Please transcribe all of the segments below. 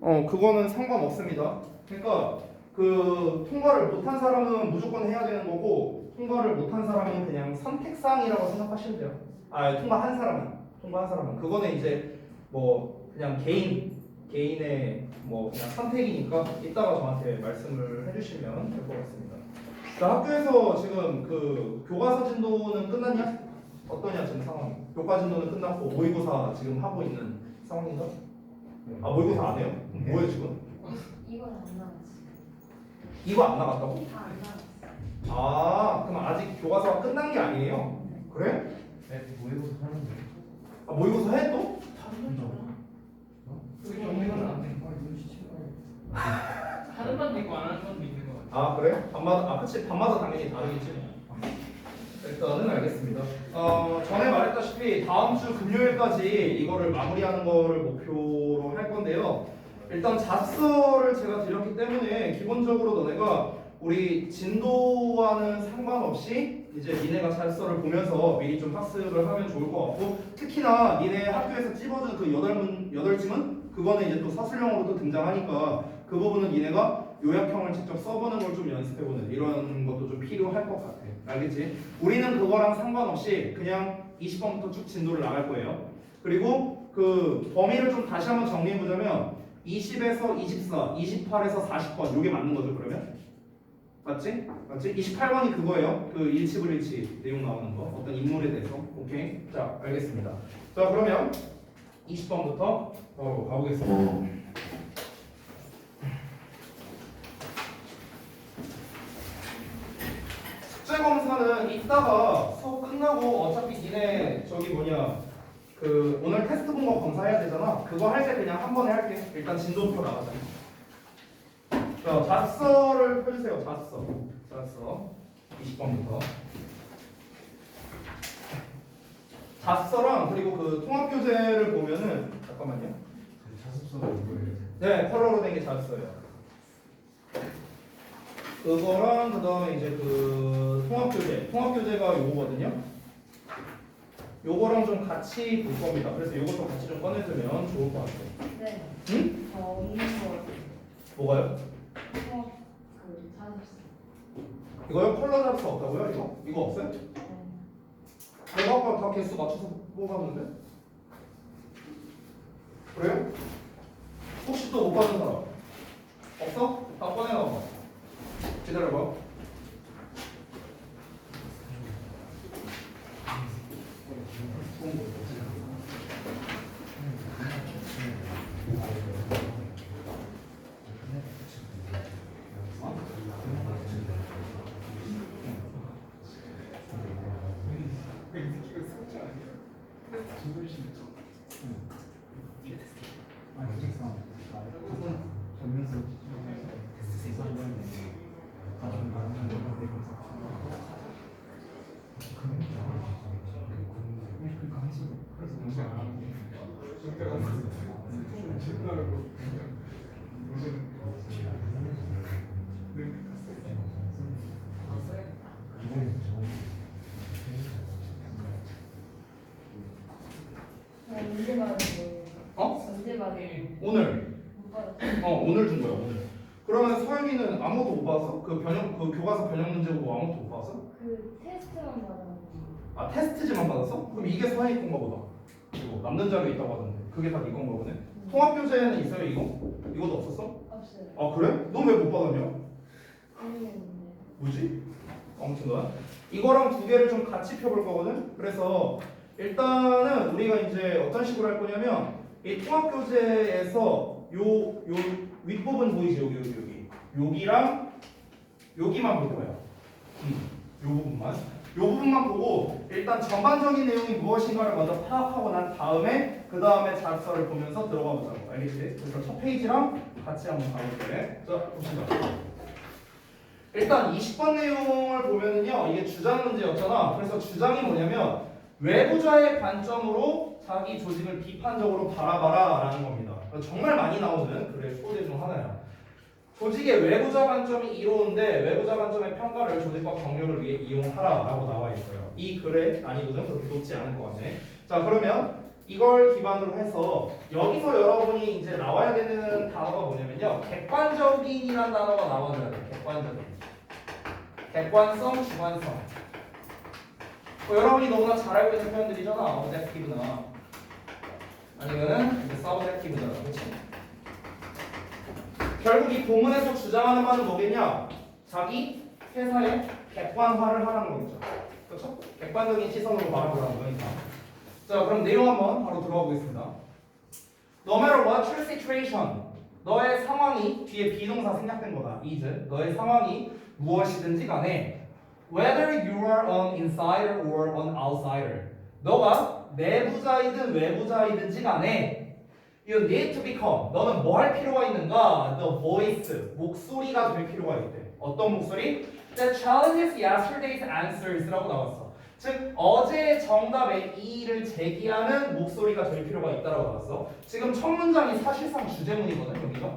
그거는 상관없습니다. 그러니까 그 통과를 못한 사람은 무조건 해야 되는 거고 통과를 못한 사람은 그냥 선택사항이라고 생각하시면 돼요. 통과한 사람은 그거는 이제 뭐 그냥 개인의 뭐 그냥 선택이니까 이따가 저한테 말씀을 해주시면 될 것 같습니다. 자, 학교에서 지금 그 교과서 진도는 끝났냐? 어떠냐 지금 상황이? 교과 진도는 끝났고 모의고사 지금 하고 있는 상황인가? 아, 모의고사 안 해요? 뭐예요 지금? 이건 안 나왔어. 이거 안 나갔다고? 안 나왔어. 아, 그럼 아직 교과서가 끝난 게 아니에요? 그래? 네, 모의고사 하는데. 아, 모의고사 해 또? 여기 정리는 안 돼. 하는 반도 있고 안 하는 반도 있는 거 같아. 아, 그래? 밤마다, 그치, 밤마다 당연히 다르겠지. 일단은 알겠습니다. 전에 말했다시피 다음 주 금요일까지 이거를 마무리하는 거를 목표로 할 건데요. 일단 자습서를 제가 드렸기 때문에 기본적으로 너네가 우리 진도와는 상관없이 이제 니네가 자습서를 보면서 미리 좀 학습을 하면 좋을 것 같고, 특히나 니네 학교에서 찝어준 그 8질문 그거는 이제 또 사술형으로 또 등장하니까 그 부분은 니네가 요약형을 직접 써보는 걸 좀 연습해보는 이런 것도 좀 필요할 것 같아. 알겠지? 우리는 그거랑 상관없이 그냥 20번부터 쭉 진도를 나갈 거예요. 그리고 그 범위를 좀 다시 한번 정리해보자면 20에서 24, 28에서 40번 요게 맞는 거죠 그러면? 맞지? 28번이 그거예요. 그 일치불일치 내용 나오는 거. 어떤 인물에 대해서. 오케이? 자, 알겠습니다. 자, 그러면 20번부터 가보겠습니다. 숙제 검사는 이따가 수업 끝나고 어차피 니네 저기 그 오늘 테스트 본 거 검사해야 되잖아. 그거 할 때 그냥 한 번에 할게. 일단 진도표 나가자. 자, 자습서를 펴주세요. 자습서 20번부터. 자습서랑 그리고 그 통합교재를 보면은 잠깐만요. 자습서가 뭐예요? 네, 컬러로 된 게 자습서예요. 그거랑 그다음에 이제 그 통합교재가 요거거든요. 요거랑 좀 같이 볼 겁니다. 그래서 요것도 같이 좀 꺼내주면 좋을 것 같아요. 네. 응? 저 없는 거. 뭐가요? 그 자습서. 이거요? 컬러 잡수 없다고요? 이거 없어요? 네. 내가 아까 다 개수 맞춰서 뽑았는데? 그래요? 혹시 또 못 받은 사람? 없어? 다 꺼내놔봐. 기다려봐. 언제 받은 거예요? 언제 받은 거예요? 오늘. 못 받았어요. 오늘 준 거야, 오늘. 그러면 서영이는 아무것도 못 받았어? 그 교과서 변형 문제 보고 아무것도 못 받았어? 그 테스트만 받았는데. 아, 테스트지만 받았어? 그럼 이게 서영이 건가 보다. 이거 남는 자료 있다고 하던데. 그게 다 네 건가 보네. 통합교재에는 있어요, 이거? 이것도 없었어? 없어요. 아, 그래? 넌 왜 못 받았냐? 모르겠는데. 뭐지? 아무튼간 이거랑 두 개를 좀 같이 펴볼 거거든. 그래서 일단은 우리가 이제 어떤 식으로 할 거냐면 이 통합교재에서 요 윗부분 보이지? 여기랑 여기만 볼 거야. 요 부분만 보고 일단 전반적인 내용이 무엇인가를 먼저 파악하고 난 다음에 그 다음에 자습서를 보면서 들어가 보자고. 알겠지? 그래서 첫 페이지랑 같이 한번 가볼게. 자, 봅시다. 일단 20번 내용을 보면은요, 이게 주장 문제였잖아. 그래서 주장이 뭐냐면 외부자의 관점으로 자기 조직을 비판적으로 바라봐라 라는 겁니다. 정말 많이 나오는 글의 소재 중 하나야. 조직의 외부자 관점이 이로운데 외부자 관점의 평가를 조직과 경력을 위해 이용하라 라고 나와 있어요. 이 글의 난이도는 그렇게 높지 않을 것 같네. 자, 그러면 이걸 기반으로 해서 여기서 여러분이 이제 나와야 되는 단어가 뭐냐면요. 객관적인이라는 단어가 나와줘야 돼. 객관적인. 객관성, 주관성. 여러분이 너무나 잘 알고 있는 표현들이잖아. objective나 아니면은 이제 subjective잖아. 그렇지? 결국 이 본문에서 주장하는 바는 뭐겠냐? 자기 회사의 객관화를 하라는 거겠죠. 그렇죠? 객관적인 시선으로 바라보라는 거니까. 자, 그럼 내용 한번 바로 들어가 보겠습니다. No matter what your situation, 너의 상황이 뒤에 비동사 생략된 거다. is 너의 상황이 무엇이든지 간에 whether you are an insider or an outsider, 너가 내부자이든 외부자이든지 간에 you need to become, 너는 뭐 할 필요가 있는가? The voice, 목소리가 될 필요가 있대. 어떤 목소리? That challenges yesterday's answers라고 나왔어. 즉 어제의 정답에 이의를 제기하는 목소리가 될 필요가 있다라고 나왔어. 지금 첫 문장이 사실상 주제문이거든. 여기가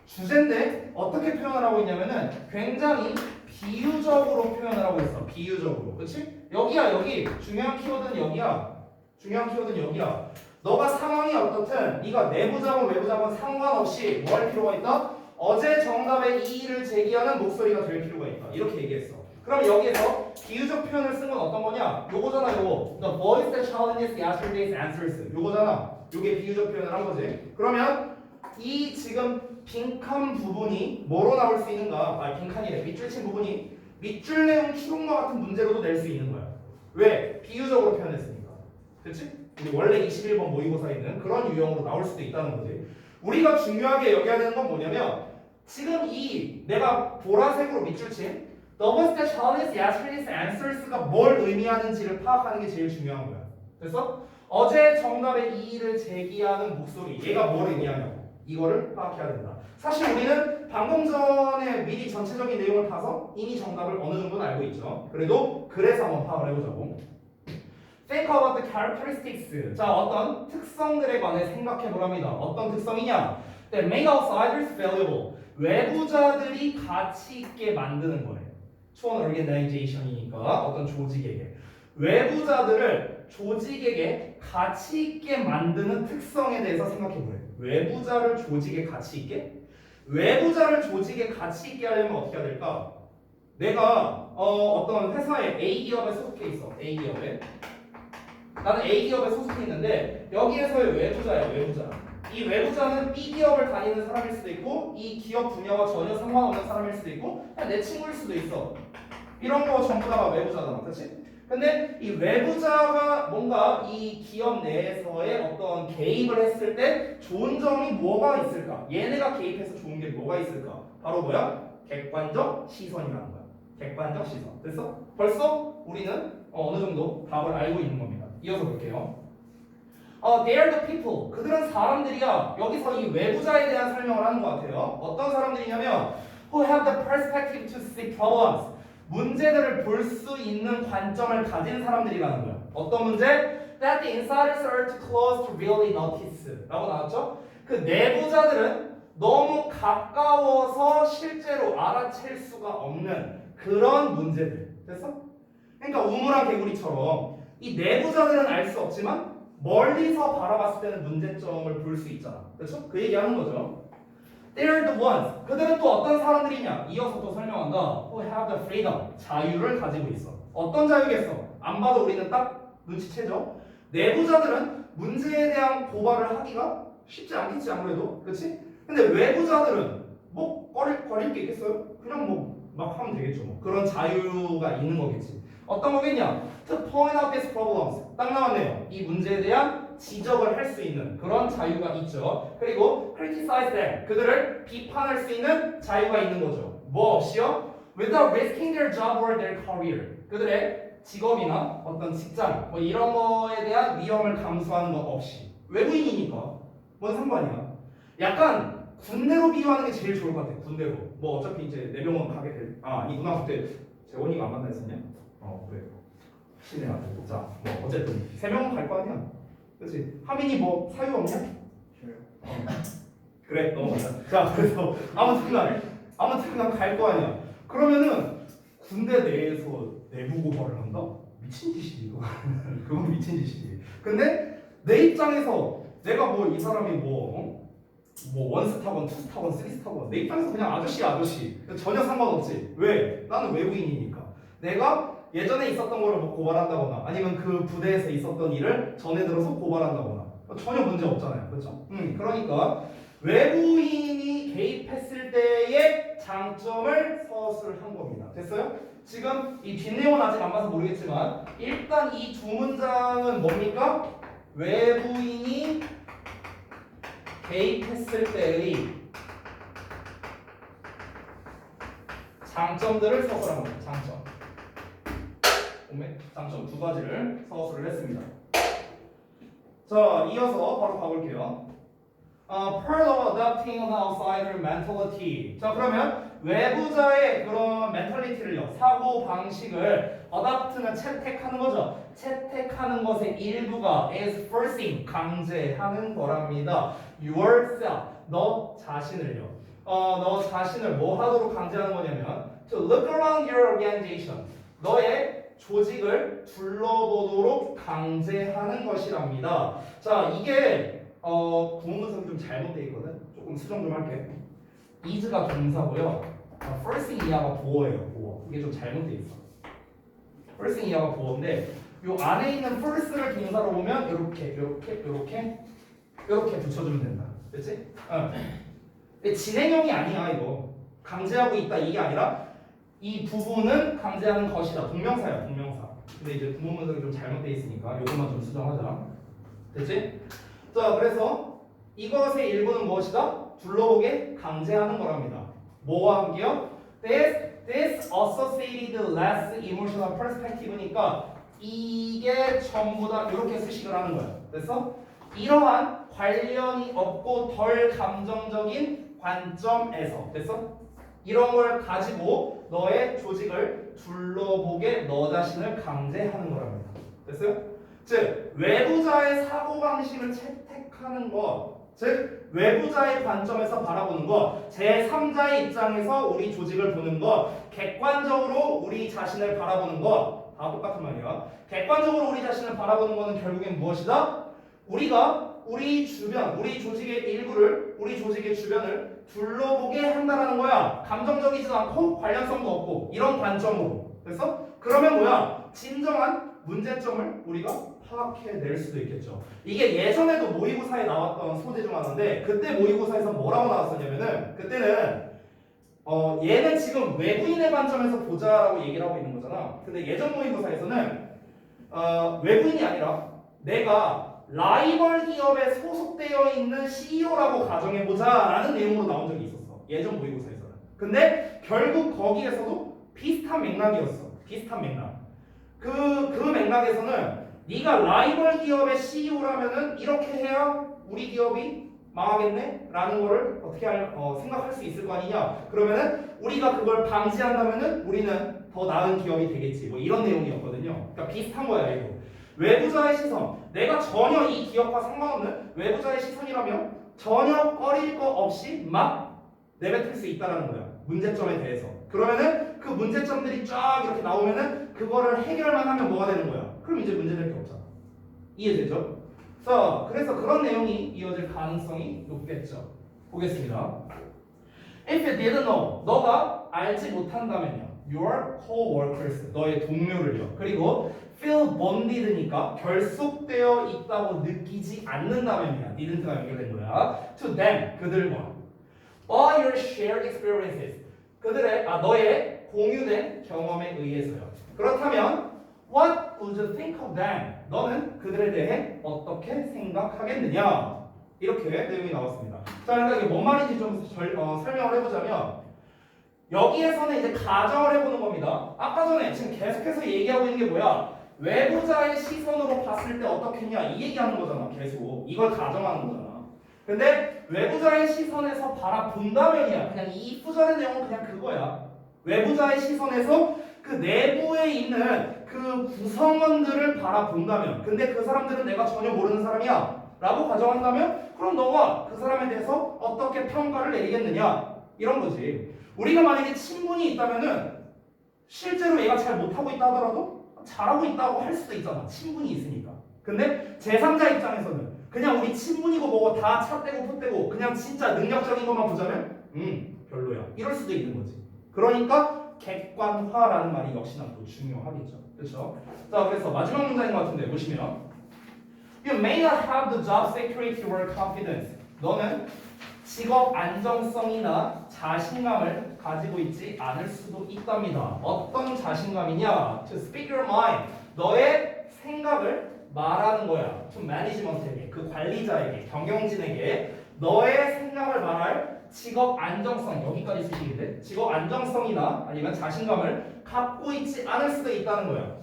주제인데 어떻게 표현을 하고 있냐면은 굉장히 비유적으로 표현을 하고 있어. 비유적으로. 그렇지? 여기야 여기. 중요한 키워드는 여기야. 중요한 키워드는 여기야. 너가 상황이 어떻든 네가 내부자건 외부자건 상관없이 뭐 할 필요가 있다? 어제 정답에 이의를 제기하는 목소리가 될 필요가 있다. 이렇게 얘기했어. 그럼 여기에서 비유적 표현을 쓴 건 어떤 거냐? 요거잖아 요거. The voice that challenges yesterday's answers. 요거잖아. 요게 비유적 표현을 한 거지. 그러면 이 지금 빈칸 부분이 뭐로 나올 수 있는가? 아 빈칸이래. 밑줄 친 부분이 밑줄 내용 추론과 같은 문제로도 낼 수 있는 거야. 왜? 비유적으로 표현했으니까. 그렇지? 우리 원래 21번 모의고사에 있는 그런 유형으로 나올 수도 있다는 거지. 우리가 중요하게 여겨야 되는 건 뭐냐면 지금 이 내가 보라색으로 밑줄 친 The voice that challenges yesterday's answers가 뭘 의미하는지를 파악하는 게 제일 중요한 거야. 그래서 어제 정답의 이의를 제기하는 목소리 얘가 뭘 의미하냐고 이거를 파악해야 된다. 사실 우리는 방금 전에 미리 전체적인 내용을 봐서 이미 정답을 어느 정도는 알고 있죠. 그래서 한번 파악을 해보자고. Think about the characteristics. 자, 어떤 특성들에 관해 생각해 보랍니다. 어떤 특성이냐? That make outsiders valuable. 외부자들이 가치 있게 만드는 거예요. 초원 organization이니까 어떤 조직에게 외부자들을 조직에게 가치 있게 만드는 특성에 대해서 생각해 보래요. 외부자를 조직에 가치 있게? 외부자를 조직에 가치 있게 하려면 어떻게 해야 될까? 내가 어떤 회사에 A 기업에 소속해 있어. A 기업에. 나는 A 기업에 소속해 있는데 여기에서의 외부자야. 외부자. 이 외부자는 B 기업을 다니는 사람일 수도 있고 이 기업 분야와 전혀 상관없는 사람일 수도 있고 그냥 내 친구일 수도 있어. 이런 거 전부 다가 외부자잖아. 그렇지? 근데 이 외부자가 뭔가 이 기업 내에서의 어떤 개입을 했을 때 좋은 점이 뭐가 있을까? 얘네가 개입해서 좋은 게 뭐가 있을까? 바로 뭐야? 객관적 시선이라는 거야. 객관적 시선. 됐어? 벌써 우리는 어느 정도 답을 알고 있는 겁니다. 이어서 볼게요. They are the people. 그들은 사람들이야. 여기서 이 외부자에 대한 설명을 하는 것 같아요. 어떤 사람들이냐면 who have the perspective to see problems. 문제들을 볼 수 있는 관점을 가진 사람들이라는 거야. 어떤 문제? That the insiders are too close to really notice. 라고 나왔죠? 그 내부자들은 너무 가까워서 실제로 알아챌 수가 없는 그런 문제들. 됐어? 그러니까 우물안 개구리처럼 이 내부자들은 알 수 없지만 멀리서 바라봤을 때는 문제점을 볼 수 있잖아. 그렇죠? 그 얘기하는 거죠. They are the ones. 그들은 또 어떤 사람들이냐? 이어서 또 설명한다. Who have the freedom. 자유를 가지고 있어. 어떤 자유겠어? 안 봐도 우리는 딱 눈치채죠? 내부자들은 문제에 대한 고발을 하기가 쉽지 않겠지 아무래도. 그렇지? 근데 외부자들은 뭐 거릴 게 있겠어요? 그냥 뭐 막 하면 되겠죠. 뭐. 그런 자유가 있는 거겠지. 어떤 거겠냐? To point out these problems. 딱 나왔네요. 이 문제에 대한 지적을 할 수 있는 그런 자유가 있죠. 그리고 criticize them. 그들을 비판할 수 있는 자유가 있는 거죠. 뭐 없이요? Without risking their job or their career. 그들의 직업이나 어떤 직장 뭐 이런 거에 대한 위험을 감수하는 것 없이. 외부인이니까 뭔 상관이야. 약간 군대로 비유하는 게 제일 좋을 것 같아. 군대로. 뭐 어차피 이제 내병원 가게 될. 이 누나 그때 재원이가 안 만나 했었냐? 그래. 신의 아들. 자, 뭐 어쨌든 세 명은 갈 거 아니야. 그렇지? 하민이 뭐 사유 없냐? 그래, 넘어가자. 자, 그래서 아무튼간 갈 거 아니야. 그러면은 군대 내에서 내부 고발을 한다? 미친 짓이지 이거. 그건 미친 짓이지. 근데 내 입장에서 내가 뭐 이 사람이 뭐 원스타건, 투스타건, 쓰리스타건 내 입장에서 그냥 아저씨 전혀 상관없지. 왜? 나는 외부인이니까. 내가 예전에 있었던 거를 뭐 고발한다거나 아니면 그 부대에서 있었던 일을 전해 들어서 고발한다거나 전혀 문제 없잖아요. 그렇죠? 그러니까 외부인이 개입했을 때의 장점을 서술한 겁니다. 됐어요? 지금 이 뒷내용은 아직 안 봐서 모르겠지만 일단 이 두 문장은 뭡니까? 외부인이 개입했을 때의 장점들을 서술한 겁니다. 장점 두 가지를 서술을 했습니다. 자, 이어서 바로 가볼게요. Part of adopting an outsider mentality. 자, 그러면 외부자의 그런 멘탈리티를요, 사고 방식을 adopt는 채택하는 거죠. 채택하는 것의 일부가 is forcing, 강제하는 거랍니다. Yourself, 너 자신을요. 너 자신을 뭐 하도록 강제하는 거냐면 to look around your organization, 너의 조직을 둘러보도록 강제하는 것이랍니다. 자, 이게 구문 분석이 좀 잘못되어 있거든. 조금 수정 좀 할게. is가 동사고요. first 이하가 보어예요. 보어. 이게 좀 잘못되어 있어. first 이하가 보어인데 요 안에 있는 first를 동사로 보면 이렇게 붙여주면 된다. 그렇지? 근데 진행형이 아니야 이거. 강제하고 있다 이게 아니라 이 부분은 강제하는 것이다. 동명사야, 동명사. 근데 이제 구문 분석이 좀 잘못되어 있으니까 이것만 좀 수정하자. 됐지? 자, 그래서 이것의 일부는 무엇이다? 둘러보게 강제하는 거랍니다. 뭐와 함께요? This associated less emotional perspective니까 이게 전부 다 이렇게 수식을 하는 거야. 됐어? 이러한 관련이 없고 덜 감정적인 관점에서, 됐어? 이런 걸 가지고 너의 조직을 둘러보게 너 자신을 강제하는 거랍니다. 됐어요? 즉 외부자의 사고방식을 채택하는 것, 즉 외부자의 관점에서 바라보는 것, 제3자의 입장에서 우리 조직을 보는 것, 객관적으로 우리 자신을 바라보는 것, 다 똑같은 말이야. 객관적으로 우리 자신을 바라보는 것은 결국엔 무엇이다? 우리가 우리 주변, 우리 조직의 일부를, 우리 조직의 주변을 둘러보게 한다라는 거야. 감정적이지도 않고 관련성도 없고 이런 관점으로. 그래서 그러면 뭐야? 진정한 문제점을 우리가 파악해낼 수도 있겠죠. 이게 예전에도 모의고사에 나왔던 소재 중 하나인데 그때 모의고사에서 뭐라고 나왔었냐면은 그때는 얘는 지금 외부인의 관점에서 보자라고 얘기를 하고 있는 거잖아. 근데 예전 모의고사에서는 외부인이 아니라 내가 라이벌 기업에 소속되어 있는 CEO라고 가정해보자 라는 내용으로 나온 적이 있었어. 예전 모의고사에서는. 근데 결국 거기에서도 비슷한 맥락이었어. 비슷한 맥락. 그 맥락에서는 네가 라이벌 기업의 CEO라면은 이렇게 해야 우리 기업이 망하겠네? 라는 거를 어떻게 생각할 수 있을 거 아니냐? 그러면은 우리가 그걸 방지한다면은 우리는 더 나은 기업이 되겠지. 뭐 이런 내용이었거든요. 그러니까 비슷한 거야, 이거. 외부자의 시선. 내가 전혀 이 기업과 상관없는 외부자의 시선이라면 전혀 꺼릴 거 없이 막 내뱉을 수 있다라는 거야. 문제점에 대해서. 그러면은 그 문제점들이 쫙 이렇게 나오면은 그거를 해결만 하면 뭐가 되는 거야? 그럼 이제 문제될 게 없잖아. 이해되죠? 자, 그래서 그런 내용이 이어질 가능성이 높겠죠. 보겠습니다. If you didn't know, 너가 알지 못한다면요. Your co-workers, 너의 동료를요. 그리고 feel bonded니까 결속되어 있다고 느끼지 않는다면이야. didn't가 연결된 거야. To them, 그들과. By your shared experiences, 너의 공유된 경험에 의해서요. 그렇다면 what would you think of them? 너는 그들에 대해 어떻게 생각하겠느냐? 이렇게 내용이 나왔습니다. 자, 그러니까 이게 뭔 말인지 좀 설명을 해보자면 여기에서는 이제 가정을 해보는 겁니다. 아까 전에 지금 계속해서 얘기하고 있는 게 뭐야? 외부자의 시선으로 봤을 때 어떻겠냐 이 얘기하는 거잖아. 계속 이걸 가정하는 거잖아. 근데 외부자의 시선에서 바라본다면이야. 그냥 이 구절의 내용은 그냥 그거야. 외부자의 시선에서 그 내부에 있는 그 구성원들을 바라본다면, 근데 그 사람들은 내가 전혀 모르는 사람이야 라고 가정한다면 그럼 너가 그 사람에 대해서 어떻게 평가를 내리겠느냐 이런 거지. 우리가 만약에 친분이 있다면은 실제로 얘가 잘 못하고 있다 하더라도 잘하고 있다고 할 수도 있잖아. 친분이 있으니까. 근데 제3자 입장에서는 그냥 우리 친분이고 뭐고 다 찻대고 풋대고 그냥 진짜 능력적인 것만 보자면 별로야. 이럴 수도 있는 거지. 그러니까 객관화라는 말이 역시나 또 중요하겠죠. 그렇죠? 자, 그래서 마지막 문장인 것 같은데 보시면 You may not have the job security or confidence. 너는 직업 안정성이나 자신감을 가지고 있지 않을 수도 있답니다. 어떤 자신감이냐? To speak your mind. 너의 생각을 말하는 거야. To management에게, 그 관리자에게, 경영진에게 너의 생각을 말할 직업 안정성, 여기까지 쓰시는데 직업 안정성이나 아니면 자신감을 갖고 있지 않을 수도 있다는 거야.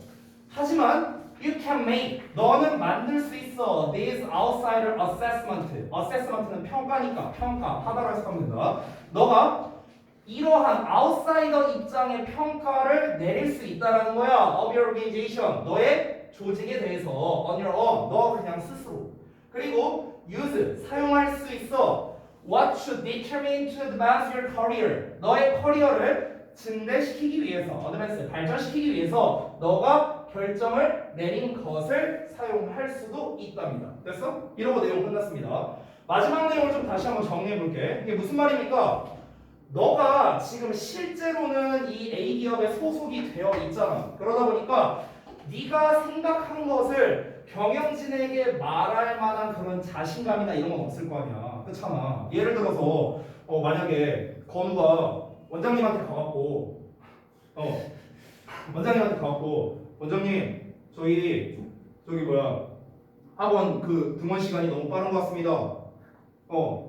하지만 You can make, 너는 만들 수 있어. This outsider assessment. assessment는 평가니까 평가하다라고 해석하면 된다. 너가 이러한 아웃사이더 입장의 평가를 내릴 수 있다라는 거야. Of your organization. 너의 조직에 대해서 on your own. 너 그냥 스스로. 그리고 use, 사용할 수 있어. What should determine to advance your career. 너의 커리어를 증대시키기 위해서, 어드밴스, 발전시키기 위해서 너가 결정을 내린 것을 사용할 수도 있답니다. 됐어? 이러고 내용 끝났습니다. 마지막 내용을 좀 다시 한번 정리해 볼게. 이게 무슨 말입니까? 너가 지금 실제로는 이 A 기업에 소속이 되어 있잖아. 그러다 보니까 네가 생각한 것을 경영진에게 말할 만한 그런 자신감이나 이런 건 없을 거 아니야. 그렇잖아. 예를 들어서 만약에 건우가 원장님한테 가갖고 원장님 저기 학원 그 등원 시간이 너무 빠른 것 같습니다.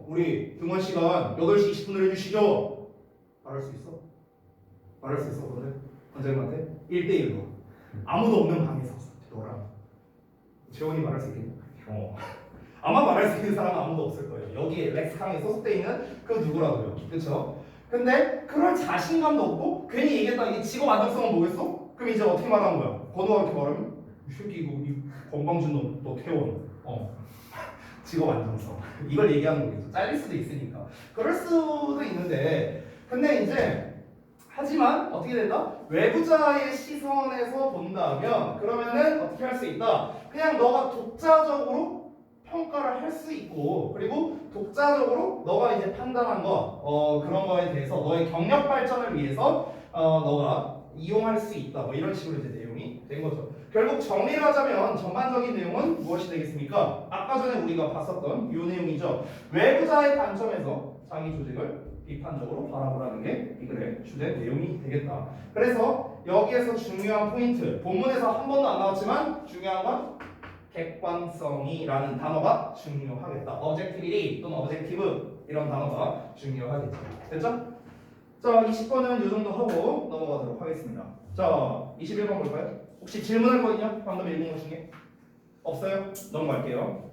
우리 등원 시간 8시 20분으로 해주시죠. 말할 수 있어? 말할 수 있어 그래? 원장님한테 1대1로 아무도 없는 방에서 너랑 재원이 말할 수 있겠냐? 아마 말할 수 있는 사람은 아무도 없을 거예요. 여기에 렉스강에 소속돼 있는 그 누구라고요. 그렇죠? 근데 그럴 자신감도 없고 괜히 얘기했다. 이게 직업 안정성은 뭐겠어? 그럼 이제 어떻게 말하는 거야? 건우가 이렇게 말하면 이 새끼 이거 이 건방진 너 태원. 직업 안정성. 이걸 얘기하는 거겠죠. 잘릴 수도 있으니까. 그럴 수도 있는데 근데 이제 하지만 어떻게 된다? 외부자의 시선에서 본다면 그러면은 어떻게 할 수 있다? 그냥 너가 독자적으로 평가를 할 수 있고 그리고 독자적으로 너가 이제 판단한 거 그런 거에 대해서 너의 경력 발전을 위해서 너가 이용할 수 있다. 뭐 이런 식으로 이제 내용이 된 거죠. 결국 정리를 하자면 전반적인 내용은 무엇이 되겠습니까? 아까 전에 우리가 봤었던 이 내용이죠. 외부자의 관점에서 자기 조직을 비판적으로 바라보라는 게 이 글의 주된 내용이 되겠다. 그래서 여기에서 중요한 포인트, 본문에서 한 번도 안 나왔지만 중요한 건 객관성이라는 단어가 중요하겠다. objectivity 또는 objective 이런 단어가 중요하겠죠. 됐죠? 자, 20번은 이 정도 하고 넘어가도록 하겠습니다. 자, 21번 볼까요? 혹시 질문할 거 있냐? 방금 읽은 것 중에? 없어요? 넘어갈게요.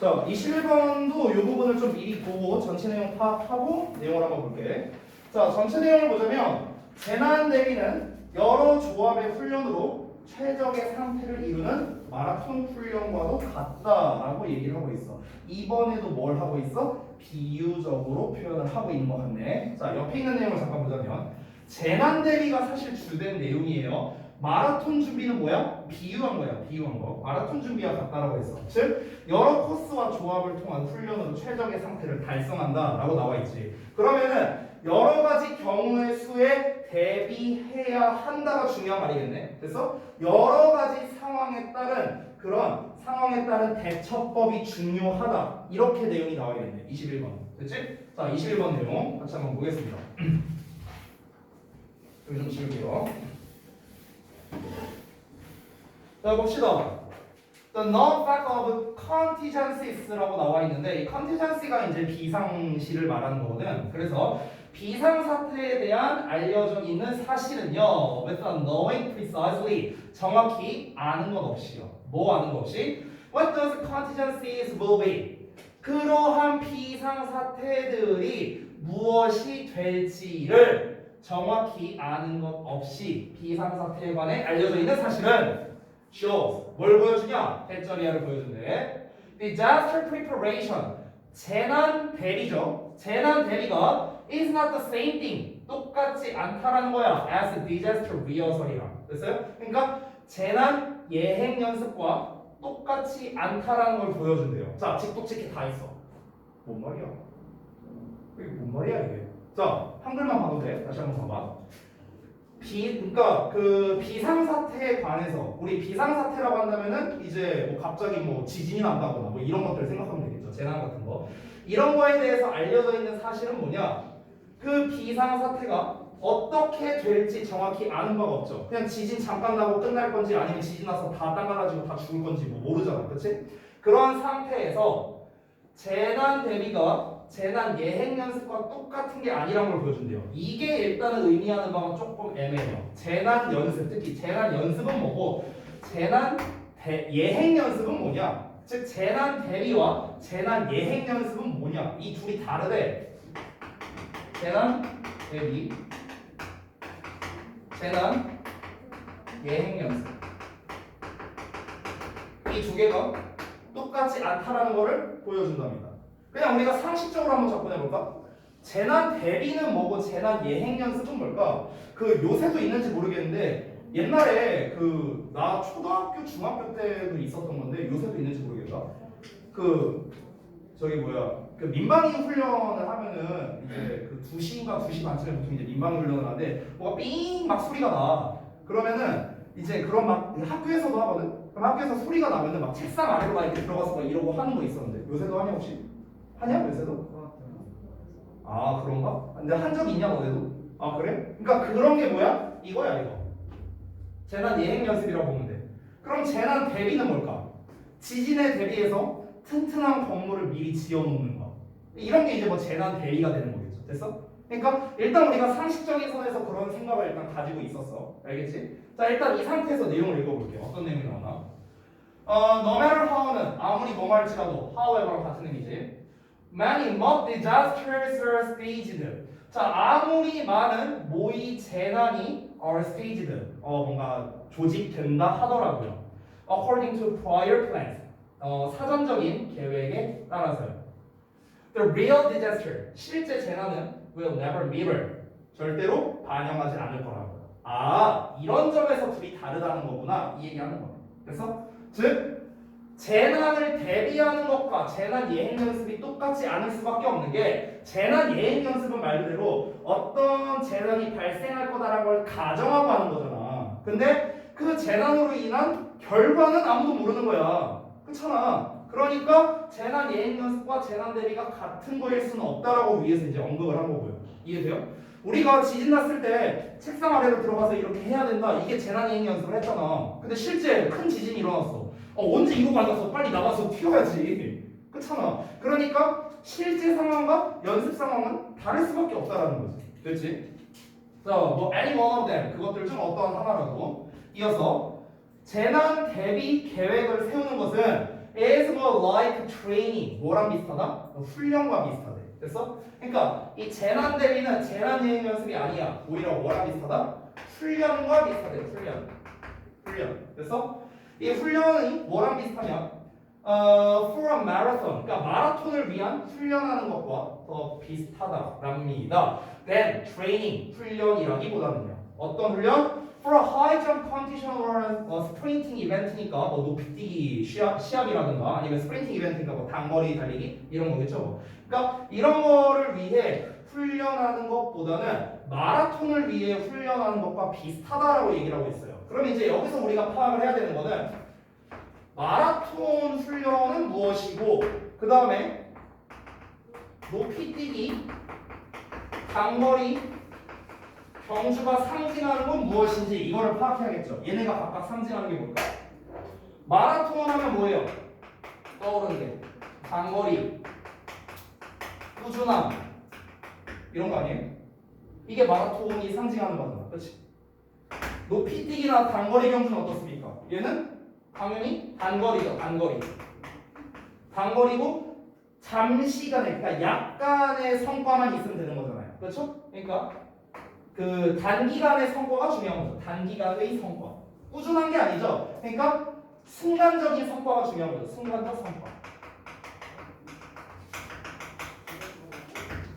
자, 21번도 이 부분을 좀 미리 보고 전체 내용 파악하고 내용을 한번 볼게. 자, 전체 내용을 보자면 재난 대비는 여러 조합의 훈련으로 최적의 상태를 이루는 마라톤 훈련과도 같다라고 얘기를 하고 있어. 이번에도 뭘 하고 있어? 비유적으로 표현을 하고 있는 것 같네. 자, 옆에 있는 내용을 잠깐 보자면 재난 대비가 사실 주된 내용이에요. 마라톤 준비는 뭐야? 비유한 거야. 비유한 거. 마라톤 준비와 같다라고 했어. 즉 여러 코스와 조합을 통한 훈련으로 최적의 상태를 달성한다라고 나와 있지. 그러면은 여러 가지 경우의 수에 대비해야 한다가 중요한 말이겠네. 그래서 여러 가지 상황에 따른 그런 상황에 따른 대처법이 중요하다. 이렇게 내용이 나와야겠네. 21번. 됐지? 자, 21번 내용 같이 한번 보겠습니다. 여기 좀 지울게요. 자, 봅시다. The non-fact of contingencies라고 나와 있는데 이 contingency가 이제 비상시를 말하는 거거든. 그래서 비상사태에 대한 알려져 있는 사실은요, without knowing precisely, 정확히 아는 것 없이요. 뭐 아는 것 없이? What those contingencies will be? 그러한 비상사태들이 무엇이 될지를 정확히 아는 것 없이 비상사태에 관해 알려져 있는 사실은 shows, 뭘 보여주냐? 해저리아를 보여준대. Disaster preparation, 재난 대비죠. 재난 대비가 is not the same thing. 똑같지 않다라는 거야. as disaster rehearsal이랑. 됐어요? 그러니까 재난 예행 연습과 똑같지 않다라는 걸 보여준대요. 자, 직독직해 다 있어. 뭔 말이야? 이게 뭔 말이야 이게? 자, 한글만 봐도 돼. 다시 한번 봐봐. 그러니까 그 비상사태에 관해서 우리 비상사태라고 한다면은 이제 뭐 갑자기 뭐 지진이 난다거나 뭐 이런 것들 생각하면 되겠죠. 재난 같은 거. 이런 거에 대해서 알려져 있는 사실은 뭐냐? 그 비상사태가 어떻게 될지 정확히 아는 바가 없죠. 그냥 지진 잠깐 나고 끝날 건지 아니면 지진 나서 다 땅갈라지고 다 죽을 건지 뭐 모르잖아. 그렇지? 그런 상태에서 재난 대비가 재난 예행 연습과 똑같은 게 아니란 걸 보여준대요. 이게 일단은 의미하는 바가 조금 애매해요. 재난 연습, 특히 재난 연습은 뭐고 예행 연습은 뭐냐? 즉 재난 대비와 재난 예행 연습은 뭐냐? 이 둘이 다르대. 재난 대비, 재난 예행 연습. 이 두 개가 똑같지 않다라는 것을 보여준답니다. 그냥 우리가 상식적으로 한번 접근해볼까? 재난 대비는 뭐고 재난 예행 연습은 뭘까? 그 요새도 있는지 모르겠는데 옛날에 그 나 초등학교 중학교 때도 있었던 건데 요새도 있는지 모르겠다. 그 저기 뭐야 그 민방위 훈련을 하면은 이제 그 2시인가 2시 반쯤에 보통 이제 민방위 훈련을 하는데 뭐가 삥 막 소리가 나. 그러면은 이제 그런 막 학교에서도 하거든. 그럼 학교에서 소리가 나면은 막 책상 아래로 막 이렇게 들어가서 막 이러고 하는 거 있었는데 요새도 하냐 혹시? 하냐 요새도? 아 그런가? 근데 한 적 있냐 너네도? 아 그래? 그러니까 그런 게 뭐야? 이거야 이거. 재난 예행 연습이라고 보면 돼. 그럼 재난 대비는 뭘까? 지진에 대비해서 튼튼한 건물을 미리 지어놓는 거. 이런 게 이제 뭐 재난 대비가 되는 거겠죠. 됐어? 그러니까 일단 우리가 상식적인 선에서 그런 생각을 일단 가지고 있었어. 알겠지? 자 일단 이 상태에서 내용을 읽어볼게요. 어떤 내용이 나오나? No matter how는 아무리 뭐 말할지라도 however랑 같은 의미지. Many mock disasters are staged. 자 아무리 많은 모의 재난이 are staged 뭔가 조직된다 하더라고요. According to prior plans. 사전적인 계획에 따라서요. The real disaster, 실제 재난은 will never mirror, 절대로 반영하지 않을 거라고요. 아, 이런 점에서 둘이 다르다는 거구나. 이 얘기하는 거예요. 그래서 즉 재난을 대비하는 것과 재난 예행 연습이 똑같지 않을 수밖에 없는 게 재난 예행 연습은 말 그대로 어떤 재난이 발생할 거다라는 걸 가정하고 하는 거잖아. 근데 그 재난으로 인한 결과는 아무도 모르는 거야. 그렇잖아. 그러니까 재난 예행 연습과 재난 대비가 같은 거일 수는 없다라고 위에서 이제 언급을 한 거고요. 이해돼요? 우리가 지진 났을 때 책상 아래로 들어가서 이렇게 해야 된다. 이게 재난 예행 연습을 했잖아. 근데 실제 큰 지진이 일어났어. 언제 이러고 앉았어? 빨리 나가서 튀어야지. 그렇잖아. 그러니까 실제 상황과 연습 상황은 다를 수밖에 없다라는 거지. 됐지? 자, 뭐 any one of them 그것들 중 어떠한 하나라도 이어서 재난 대비 계획을 세우는 것은 is more like training. 뭐랑 비슷하다? 훈련과 비슷하대. 됐어? 그러니까 이 재난 대비는 재난 예행 연습이 아니야. 오히려 뭐랑 비슷하다? 훈련과 비슷하대. 훈련. 됐어? 이 훈련이 뭐랑 비슷하냐? For a marathon. 그러니까 마라톤을 위한 훈련하는 것과 더 비슷하다랍니다. Then training. 훈련이라기보다는요. 어떤 훈련? For a high jump competition or sprinting event니까 뭐 높이뛰기 시합이라든가 아니면 스프린팅 이벤트니까 뭐 단거리 달리기 이런 거겠죠. 그러니까 이런 거를 위해 훈련하는 것보다는 마라톤을 위해 훈련하는 것과 비슷하다라고 얘기를 하고 있어요. 그럼 이제 여기서 우리가 파악을 해야 되는 거는 마라톤 훈련은 무엇이고 그 다음에 높이뛰기, 단거리, 경주가 상징하는 건 무엇인지 이거를 파악해야겠죠. 얘네가 각각 상징하는 게 뭘까? 마라톤 하면 뭐예요? 떠오르는 게 단거리, 꾸준함 이런 거 아니에요? 이게 마라톤이 상징하는 거잖아. 그렇지? 높이뛰기나 단거리 경주는 어떻습니까? 얘는 당연히 단거리죠. 단거리고 잠시간의 그러니까 약간의 성과만 있으면 되는 거잖아요. 그렇죠? 그러니까 그 단기간의 성과가 중요한 거죠. 단기간의 성과. 꾸준한 게 아니죠. 그러니까 순간적인 성과가 중요한 거죠. 순간적 성과.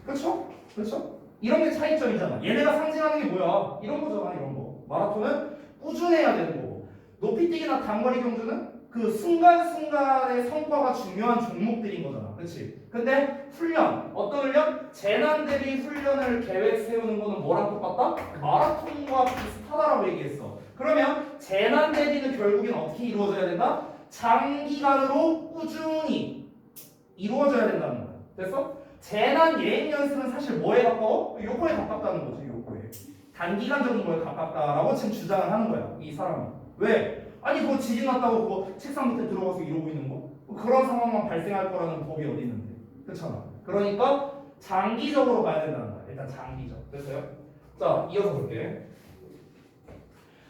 그렇죠? 이런 게 차이점이잖아. 얘네가 상징하는 게 뭐야? 이런 거잖아. 이런 거. 마라톤은 꾸준해야 되는 거고 높이뛰기나 단거리 경주는 그 순간순간의 성과가 중요한 종목들인 거잖아. 그렇지? 근데 훈련, 어떤 훈련? 재난 대비 훈련을 계획 세우는 거는 뭐랑 똑같다? 마라톤과 비슷하다라고 얘기했어. 그러면 재난 대비는 결국엔 어떻게 이루어져야 된다? 장기간으로 꾸준히 이루어져야 된다는 거야. 됐어? 재난 예행 연습은 사실 뭐에 가까워? 요거에 가깝다는 거지. 요거에. 단기간적인 거에 가깝다라고 지금 주장을 하는 거야. 이 사람은. 왜? 아니 그거 지진 났다고 그거 책상 밑에 들어가서 이러고 있는 거? 그런 상황만 발생할 거라는 법이 어디 있는데. 그렇잖아. 그러니까 장기적으로 가야 된다는 거야. 일단 장기적. 됐어요? 자, 이어서 볼게.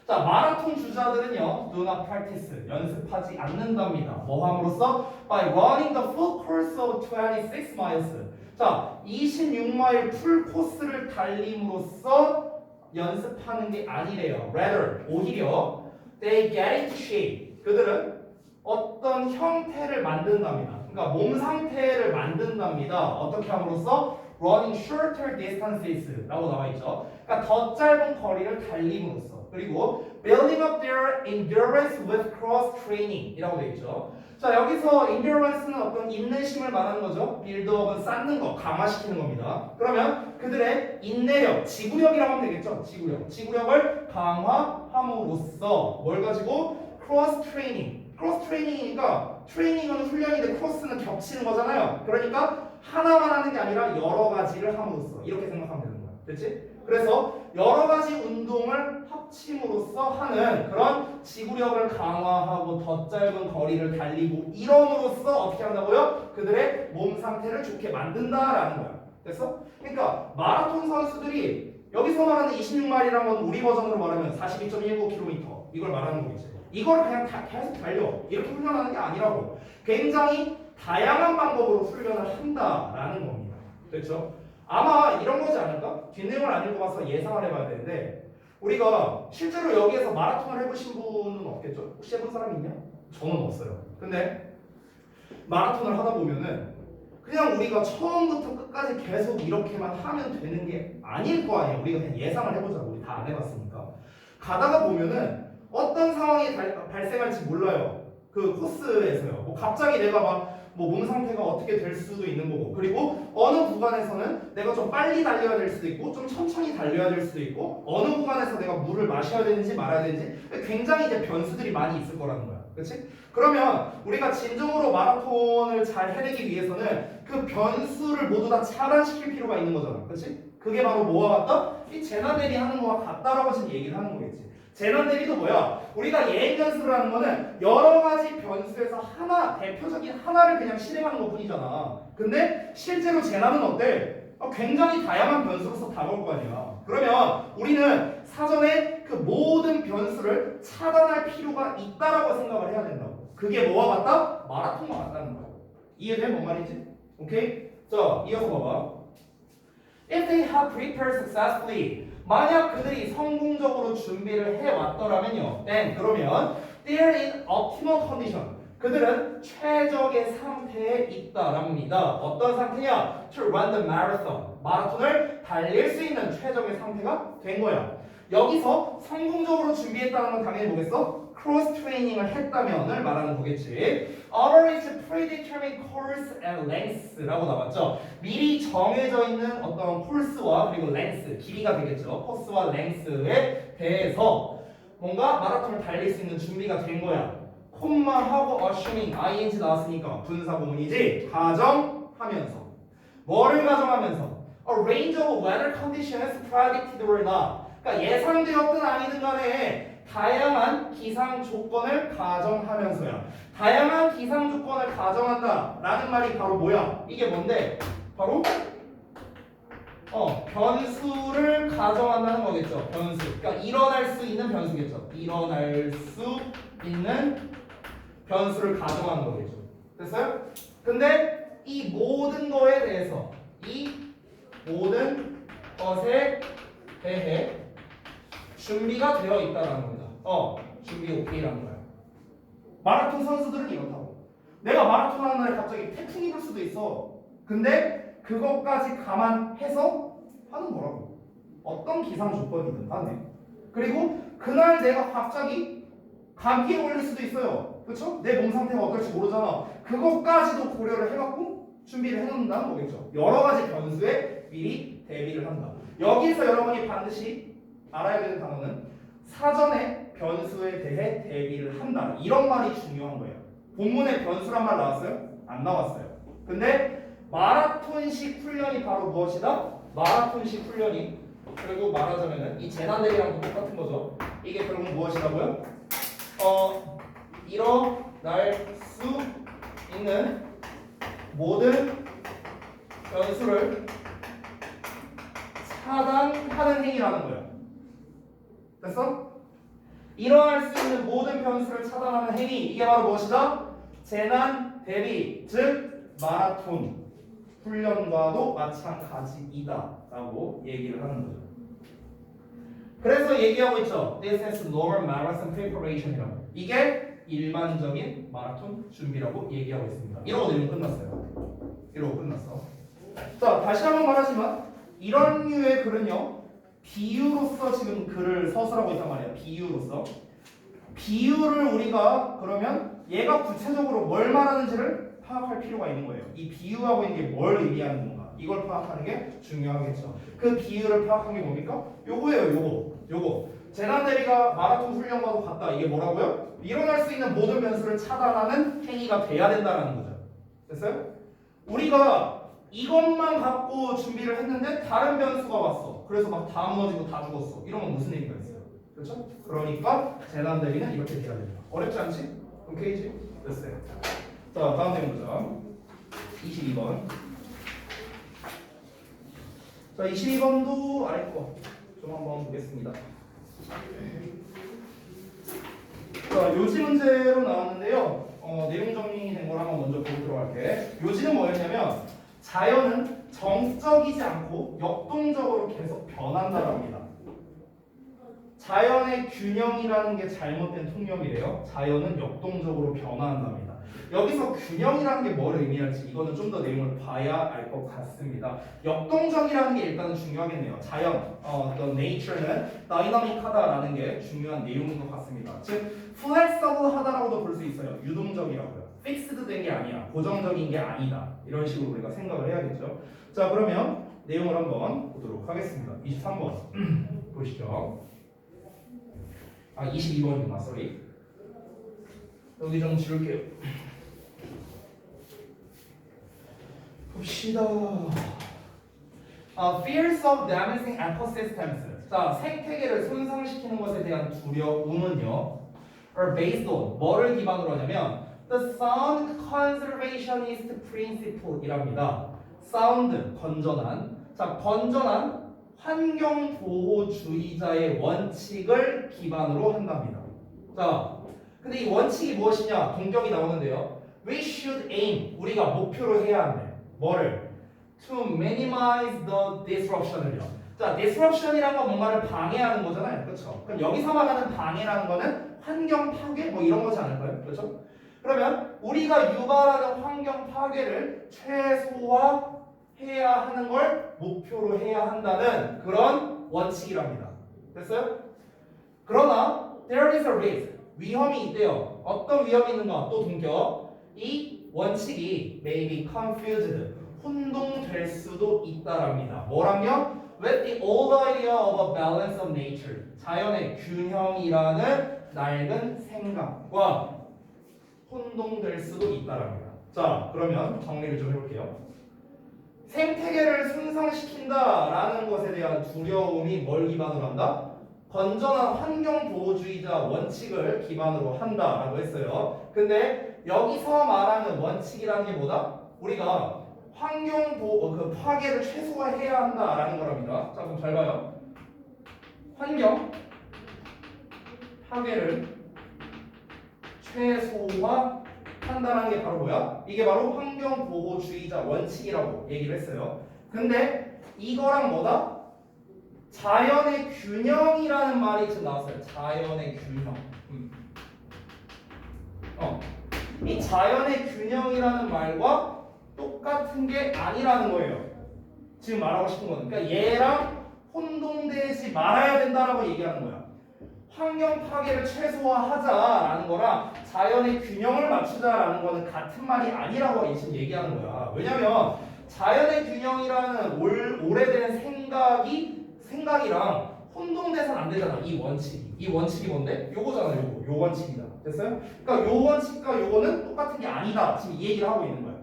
자, 마라톤 주자들은요, do not practice, 연습하지 않는답니다. 뭐 함으로써? By running the full course of 26 miles. 자, 26마일 풀 코스를 달림으로써 연습하는 게 아니래요. Rather, 오히려 they get into shape. 그들은 어떤 형태를 만든답니다. 그러니까 몸 상태를 만든답니다. 어떻게 함으로써? Running shorter distances 라고 나와 있죠. 그러니까 더 짧은 거리를 달림으로써. 그리고 building up their endurance with cross training 이라고 되어 있죠. 자, 여기서 endurance는 어떤 인내심을 말하는 거죠. buildup은 쌓는 거, 강화시키는 겁니다. 그러면 그들의 인내력, 지구력이라고 하면 되겠죠. 지구력을 강화함으로써 뭘 가지고? cross training. cross training이니까 트레이닝은 훈련인데 크로스는 겹치는 거잖아요. 그러니까 하나만 하는 게 아니라 여러 가지를 함으로써 이렇게 생각하면 되는 거야. 됐지? 그래서 여러 가지 운동을 합침으로써 하는 그런 지구력을 강화하고 더 짧은 거리를 달리고 이럼으로써 어떻게 한다고요? 그들의 몸 상태를 좋게 만든다라는 거야. 됐어? 그러니까 마라톤 선수들이 여기서 말하는 26마일이라는 건 우리 버전으로 말하면 42.19km 이걸 말하는 거겠지. 이걸 그냥 계속 달려 이렇게 훈련하는 게 아니라고. 굉장히 다양한 방법으로 훈련을 한다라는 겁니다. 됐죠? 아마 이런 거지 않을까? 뒷내용을 안 읽어봐서 예상을 해봐야 되는데 우리가 실제로 여기에서 마라톤을 해보신 분은 없겠죠? 혹시 해본 사람 있냐? 저는 없어요. 근데 마라톤을 하다 보면은 그냥 우리가 처음부터 끝까지 계속 이렇게만 하면 되는 게 아닐 거 아니에요. 우리가 그냥 예상을 해보자고. 우리 다 안 해봤으니까. 가다가 보면은 어떤 상황이 발생할지 몰라요. 그 코스에서요. 뭐 갑자기 내가 막 뭐 몸 상태가 어떻게 될 수도 있는 거고, 그리고 어느 구간에서는 내가 좀 빨리 달려야 될 수도 있고 좀 천천히 달려야 될 수도 있고 어느 구간에서 내가 물을 마셔야 되는지 말아야 되는지 굉장히 이제 변수들이 많이 있을 거라는 거야. 그렇지? 그러면 우리가 진정으로 마라톤을 잘 해내기 위해서는 그 변수를 모두 다 차단시킬 필요가 있는 거잖아. 그렇지? 그게 바로 뭐와 같다? 이 재난 대비 하는 거와 같다라고 지금 얘기를 하는 거겠지. 재난 대비도 뭐야? 우리가 예행 연습을 하는 거는 여러 가지 변수에서 하나, 대표적인 하나를 그냥 실행하는 것 뿐이잖아. 근데 실제로 재난은 어때? 굉장히 다양한 변수로서 다가올 거 아니야. 그러면 우리는 사전에 그 모든 변수를 차단할 필요가 있다라고 생각을 해야 된다고. 그게 뭐와 같다? 마라톤과 같다는 거야. 이해돼? 뭔 말인지? 오케이? 자, 이어서 봐봐. If they have prepared successfully, 만약 그들이 성공적으로 준비를 해왔더라면요, then 그러면 they're in optimal condition. 그들은 최적의 상태에 있다랍니다. 어떤 상태냐? To run the marathon. 마라톤을 달릴 수 있는 최적의 상태가 된 거야. 여기서 성공적으로 준비했다는 건 당연히 뭐겠어? 크로스 트레이닝을 했다면을 말하는 거겠지. Average predetermined course and length라고 나왔죠. 미리 정해져 있는 어떤 코스와 그리고 length, 길이가 되겠죠. 코스와 length에 대해서 뭔가 마라톤을 달릴 수 있는 준비가 된 거야. 콤마하고 assuming, ing 나왔으니까 분사구문이지. 가정하면서. 뭐를 가정하면서? A range of weather conditions predicted or not. 그러니까 예상되었든 아니든 간에 다양한 기상 조건을 가정하면서야. 다양한 기상 조건을 가정한다 라는 말이 바로 뭐야? 이게 뭔데? 바로 변수를 가정한다는 거겠죠. 변수. 그러니까 일어날 수 있는 변수겠죠. 일어날 수 있는 변수를 가정하는 거겠죠. 됐어요? 근데 이 모든 거에 대해서 이 모든 것에 대해 준비가 되어 있다라는 겁니다. 준비 오케이라는 거야. 마라톤 선수들은 이렇다고. 내가 마라톤 하는 날에 갑자기 태풍이 불 수도 있어. 근데 그것까지 감안해서 하는 거라고. 어떤 기상 조건이든 간에. 그리고 그날 내가 갑자기 감기에 걸릴 수도 있어요. 그렇죠? 내 몸 상태가 어떨지 모르잖아. 그것까지도 고려를 해갖고 준비를 해놓는다는 거겠죠. 여러 가지 변수에 미리 대비를 한다. 여기서 여러분이 반드시 알아야 되는 단어는 사전에 변수에 대해 대비를 한다. 이런 말이 중요한 거예요. 본문에 변수란 말 나왔어요? 안 나왔어요. 근데 마라톤식 훈련이 바로 무엇이다? 마라톤식 훈련이 결국 말하자면은 이 재난대비랑 똑같은 거죠. 이게 결국 무엇이라고요? 일어날 수 있는 모든 변수를 차단하는 행위라는 거예요. 됐어? 일어날 수 있는 모든 변수를 차단하는 행위, 이게 바로 무엇이다? 재난 대비, 즉 마라톤 훈련과도 마찬가지이다 라고 얘기를 하는 거죠. 그래서 얘기하고 있죠. This is normal marathon preparation이라고. 이게 일반적인 마라톤 준비라고 얘기하고 있습니다. 이러고 내용 끝났어요. 이러고 끝났어. 자, 다시 한번 말하지만 이런 류의 글은요, 비유로서 지금 글을 서술하고 있단 말이야. 비유로서. 비유를 우리가 그러면 얘가 구체적으로 뭘 말하는지를 파악할 필요가 있는 거예요. 이 비유하고 있는 게 뭘 의미하는 건가? 이걸 파악하는 게 중요하겠죠. 그 비유를 파악한 게 뭡니까? 요거예요. 요거. 재난 대비가 마라톤 훈련과도 같다. 이게 뭐라고요? 일어날 수 있는 모든 변수를 차단하는 행위가 돼야 된다는 거죠. 됐어요? 우리가 이것만 갖고 준비를 했는데 다른 변수가 왔어. 그래서 막 다 무너지고 다 죽었어. 이러면 무슨 얘기가 있어요? 그렇죠? 그러니까 재난 대비는 이렇게 돼야 된다. 어렵지 않지? 오케이지? 됐어요. 자, 다음 내용 보자. 22번. 자, 22번도 아래 거 좀 한번 보겠습니다. 자, 요지 문제로 나왔는데요. 내용 정리된 걸 한번 먼저 보고 들어갈게. 요지는 뭐였냐면 자연은 정적이지 않고 역동적으로 계속 변한다고 합니다. 자연의 균형이라는 게 잘못된 통념이래요. 자연은 역동적으로 변화한답니다. 여기서 균형이라는 게 뭘 의미할지 이거는 좀 더 내용을 봐야 알 것 같습니다. 역동적이라는 게 일단은 중요하겠네요. 자연, the nature는 다이나믹하다라는 게 중요한 내용인 것 같습니다. 즉, flexible하다라고도 볼 수 있어요. 유동적이라고요. fixed 된 게 아니야. 고정적인 게 아니다. 이런 식으로 우리가 생각을 해야겠죠. 자, 그러면 내용을 한번 보도록 하겠습니다. 23번 보시죠. 22번이구나, sorry. 여기 좀 지울게요. 봅시다. Fears of damaging ecosystems. 자, 생태계를 손상시키는 것에 대한 두려움은요, are based on 뭐를 기반으로 하냐면 the sound conservationist principle이랍니다. sound 건전한. 자, 건전한 환경보호주의자의 원칙을 기반으로 한답니다. 자, 근데 이 원칙이 무엇이냐? 동격이 나오는데요. We should aim. 우리가 목표로 해야 한대. 뭐를? To minimize the disruption을요. 자, disruption이란 건 뭔가를 방해하는 거잖아요. 그렇죠? 그럼 여기서 말하는 방해라는 거는 환경 파괴 뭐 이런 거지 않을까요? 그렇죠? 그러면 우리가 유발하는 환경 파괴를 최소화해야 하는 걸 목표로 해야 한다는 그런 원칙이랍니다. 됐어요? 그러나 there is a risk. 위험이 있대요. 어떤 위험이 있는가? 또 동격. 이 원칙이 may be confused. 혼동될 수도 있다랍니다. 뭐라며? With the old idea of a balance of nature. 자연의 균형이라는 낡은 생각과 혼동될 수도 있다랍니다. 자, 그러면 정리를 좀 해볼게요. 생태계를 손상시킨다라는 것에 대한 두려움이 뭘 기반으로 한다? 건전한 환경보호주의자 원칙을 기반으로 한다라고 했어요. 근데 여기서 말하는 원칙이라는 게 뭐다? 우리가 환경보호, 그 파괴를 최소화해야 한다라는 거랍니다. 자, 그럼 잘 봐요. 환경 파괴를 최소화한다는 게 바로 뭐야? 이게 바로 환경보호주의자 원칙이라고 얘기를 했어요. 근데 이거랑 뭐다? 자연의 균형이라는 말이 지금 나왔어요. 자연의 균형. 이 자연의 균형이라는 말과 똑같은 게 아니라는 거예요. 지금 말하고 싶은 거는. 그러니까 얘랑 혼동되지 말아야 된다라고 얘기하는 거야. 환경 파괴를 최소화하자라는 거랑 자연의 균형을 맞추자라는 거는 같은 말이 아니라고 지금 얘기하는 거야. 왜냐면 자연의 균형이라는 오래된 생각이랑 혼동돼서는 안 되잖아. 이 원칙이 뭔데? 요거잖아. 요 원칙이다. 됐어요? 그러니까 요 원칙과 요거는 똑같은 게 아니다. 지금 이 얘기를 하고 있는 거야.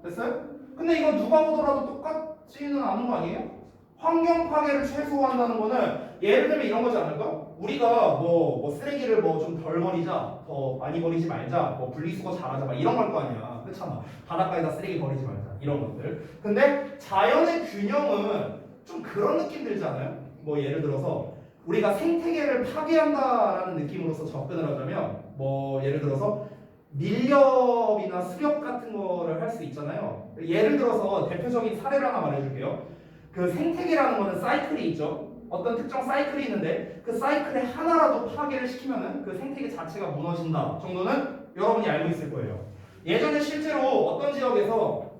됐어요? 근데 이건 누가 보더라도 똑같지는 않은 거 아니에요? 환경 파괴를 최소화한다는 거는 예를 들면 이런 거지 않을까? 우리가 뭐 쓰레기를 뭐 좀 덜 버리자, 더 많이 버리지 말자, 뭐 분리수거 잘하자, 막 이런 걸 거 아니야. 그렇잖아. 바닷가에다 쓰레기 버리지 말자, 이런 것들. 근데 자연의 균형은 좀 그런 느낌 들지 않아요? 뭐 예를 들어서 우리가 생태계를 파괴한다라는 느낌으로서 접근을 하자면 뭐 예를 들어서 밀렵이나 수렵 같은 거를 할 수 있잖아요. 예를 들어서 대표적인 사례를 하나 말해줄게요. 그 생태계라는 거는 사이클이 있죠. 어떤 특정 사이클이 있는데 그 사이클의 하나라도 파괴를 시키면은 그 생태계 자체가 무너진다 정도는 여러분이 알고 있을 거예요. 예전에 실제로 어떤 지역에서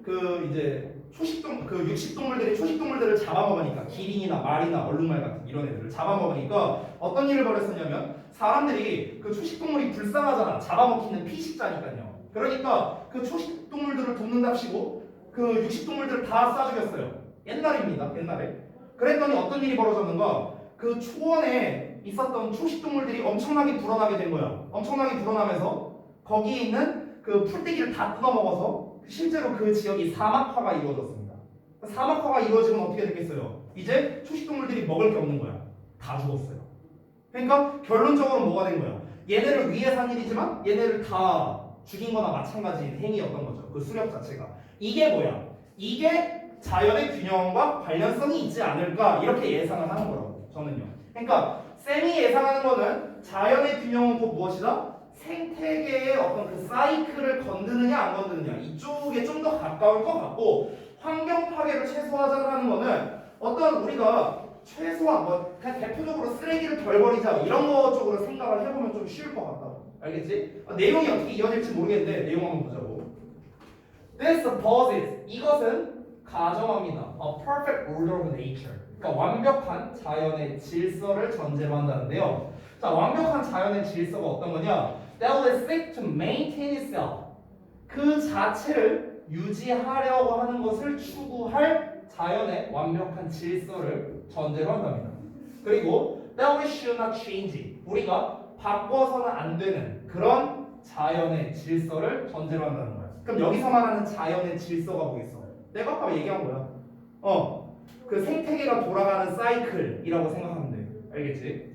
그 이제 육식동물들이 초식동물들을 잡아먹으니까 기린이나 말이나 얼룩말 같은 이런 애들을 잡아먹으니까 어떤 일을 벌였었냐면 사람들이 그 초식동물이 불쌍하잖아. 잡아먹히는 피식자니까요. 그러니까 그 초식동물들을 돕는답시고 그 육식동물들을 다 쏴 죽였어요. 옛날입니다. 옛날에. 그랬더니 어떤 일이 벌어졌는가? 그 초원에 있었던 초식동물들이 엄청나게 불어나게 된 거야. 엄청나게 불어나면서 거기에 있는 그 풀떼기를 다 뜯어먹어서 실제로 그 지역이 사막화가 이루어졌습니다. 사막화가 이루어지면 어떻게 됐겠어요? 이제 초식동물들이 먹을 게 없는 거야. 다 죽었어요. 그러니까 결론적으로 뭐가 된 거야? 얘네를 위해서 한 일이지만 얘네를 다 죽인 거나 마찬가지인 행위였던 거죠. 그 수렵 자체가. 이게 뭐야? 이게 자연의 균형과 관련성이 있지 않을까 이렇게 예상을 하는 거라고 저는요. 그러니까 쌤이 예상하는 거는 자연의 균형은 곧 무엇이다? 생태계의 어떤 그 사이클을 건드느냐 안 건드느냐 이쪽에 좀 더 가까울 것 같고 환경 파괴를 최소화하자는 거는 어떤 우리가 최소한 뭐 그냥 대표적으로 쓰레기를 덜 버리자 이런 거 쪽으로 생각을 해보면 좀 쉬울 것 같다고. 알겠지? 내용이 어떻게 이어질지 모르겠는데 내용 한번 보자고. This supposes 이것은 가정합니다. A perfect order of nature. 그러니까 완벽한 자연의 질서를 전제로 한다는데요. 자, 완벽한 자연의 질서가 어떤 거냐? That will seek to maintain itself. 그 자체를 유지하려고 하는 것을 추구할 자연의 완벽한 질서를 전제로 한답니다. 그리고 that we should not change. 우리가 바꿔서는 안 되는 그런 자연의 질서를 전제로 한다는 거야. 그럼 여기서 말하는 자연의 질서가 뭐겠어? 내가 아까 얘기한 거야. 그 생태계가 돌아가는 사이클이라고 생각하면 돼. 알겠지?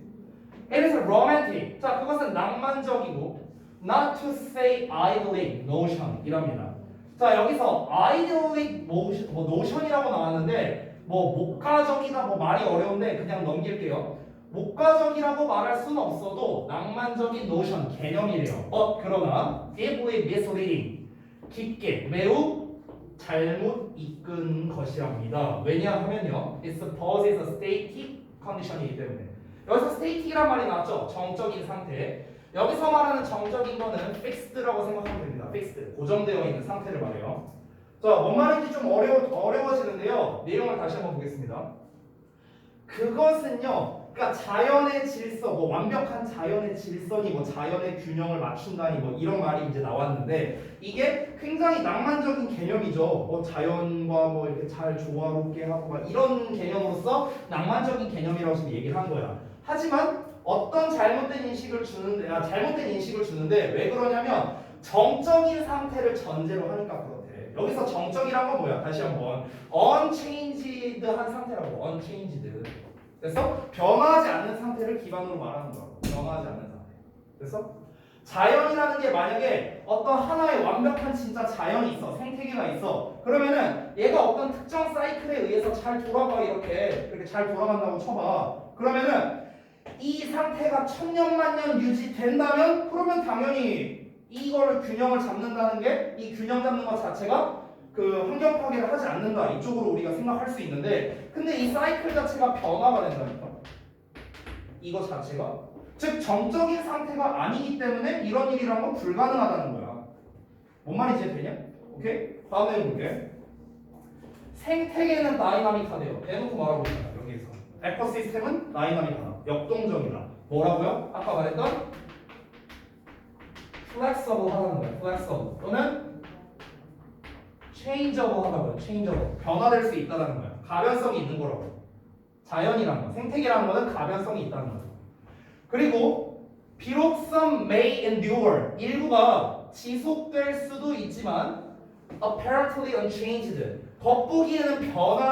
It is romantic. 자, 그것은 낭만적이고 not to say idyllic notion 이랍니다. 자, 여기서 idyllic notion이라고 나왔는데 뭐 목가적이다 뭐 말이 어려운데 그냥 넘길게요. 목가적이라고 말할 수는 없어도 낭만적인 notion 개념이래요. 그러나 deeply misleading 깊게 매우 잘못 이끈 것이랍니다. 왜냐하면요, it supposes a static condition이기 때문에. 여기서 static이란 말이 나왔죠. 정적인 상태. 여기서 말하는 정적인 거는 fixed라고 생각하면 됩니다. fixed, 고정되어 있는 상태를 말해요. 자, 뭔 말인지 좀 어려워지는데요. 내용을 다시 한번 보겠습니다. 그것은요, 그러니까 자연의 질서, 뭐 완벽한 자연의 질서니 뭐 자연의 균형을 맞춘다니 뭐 이런 말이 이제 나왔는데 이게 굉장히 낭만적인 개념이죠. 뭐 자연과 뭐 이렇게 잘 조화롭게 하고 막 이런 개념으로서 낭만적인 개념이라고 지금 얘기를 한 거야. 하지만 어떤 잘못된 인식을 주는데 왜 그러냐면 정적인 상태를 전제로 하니까 그렇대. 여기서 정적이란 건 뭐야? 다시 한번 unchanged한 상태라고. unchanged. 그래서 변화하지 않는 상태를 기반으로 말하는 거라고. 변화하지 않는 상태. 그래서 자연이라는 게 만약에 어떤 하나의 완벽한 진짜 자연이 있어, 생태계가 있어. 그러면은 얘가 어떤 특정 사이클에 의해서 잘 돌아가 그렇게 잘 돌아간다고 쳐봐. 그러면은 이 상태가 천년만년 유지된다면 그러면 당연히 이걸 균형을 잡는다는 게 이 균형 잡는 것 자체가 그 환경 파괴를 하지 않는다 이쪽으로 우리가 생각할 수 있는데 근데 이 사이클 자체가 변화가 된다니까 이거 자체가 즉 정적인 상태가 아니기 때문에 이런 일이란 건 불가능하다는 거야. 뭔 말인지 되냐? 오케이? 다음 내용 볼게. 생태계는 다이나믹하대요. 대놓고 말하고 있잖아 여기에서. 에코시스템은 다이나믹하다. 역동적이다. 뭐라고요? 아까 말했던 flexible 하는 거예요. flexible 또는 changeable 하는 거예요. changeable 변화될 수 있다는 거예요. 가변성이 있는 거라고. 자연이란 거, 생태계라는 거는 가변성이 있다는 거죠. 그리고 비록 some may endure 일부가 지속될 수도 있지만 apparently unchanged 겉보기에는 변화